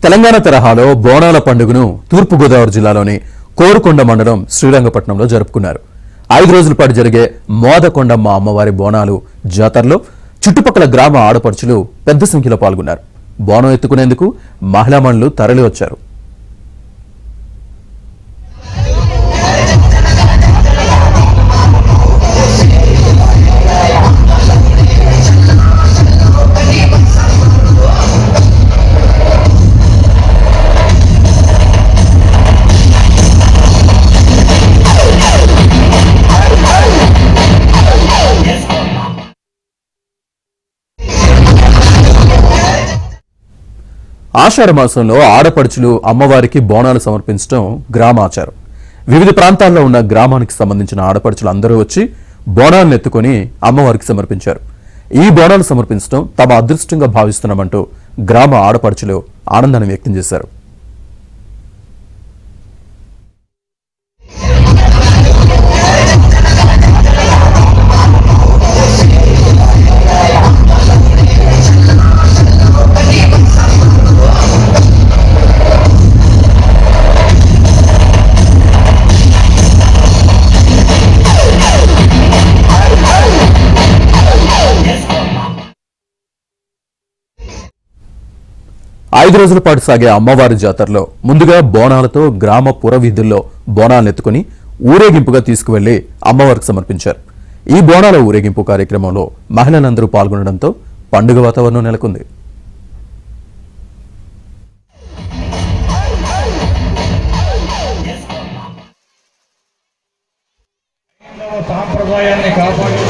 తెలంగాణ తరహాలో బోనాల పండుగను తూర్పుగోదావరి జిల్లాలోని కోరుకొండ మండలం శ్రీరంగపట్నంలో జరుపుకున్నారు. 5 రోజుల పాటు జరిగే మోదకొండమ్మ అమ్మవారి బోనాలు జాతరలో చుట్టుపక్కల గ్రామ ఆడపడుచులు పెద్ద సంఖ్యలో పాల్గొన్నారు. బోనం ఎత్తుకునేందుకు మహిళా మణులు తరలి వచ్చారు. ఆషాఢ మాసంలో ఆడపడుచులు అమ్మవారికి బోనాలు సమర్పించడం గ్రామాచారం. వివిధ ప్రాంతాల్లో ఉన్న గ్రామానికి సంబంధించిన ఆడపడుచులు అందరూ వచ్చి బోనాలను ఎత్తుకొని అమ్మవారికి సమర్పించారు. ఈ బోనాలు సమర్పించడం తమ అదృష్టంగా భావిస్తున్నామంటూ గ్రామ ఆడపడుచులు ఆనందాన్ని వ్యక్తం చేశారు. ఐదు రోజుల పాటు సాగే అమ్మవారి జాతరలో ముందుగా బోనాలతో గ్రామ పురవీధుల్లో బోనాలను ఎత్తుకుని ఊరేగింపుగా తీసుకువెళ్లి అమ్మవారికి సమర్పించారు. ఈ బోనాల ఊరేగింపు కార్యక్రమంలో మహిళలందరూ పాల్గొనడంతో పండుగ వాతావరణం నెలకొంది. సాంప్రదాయాన్ని కాపాడి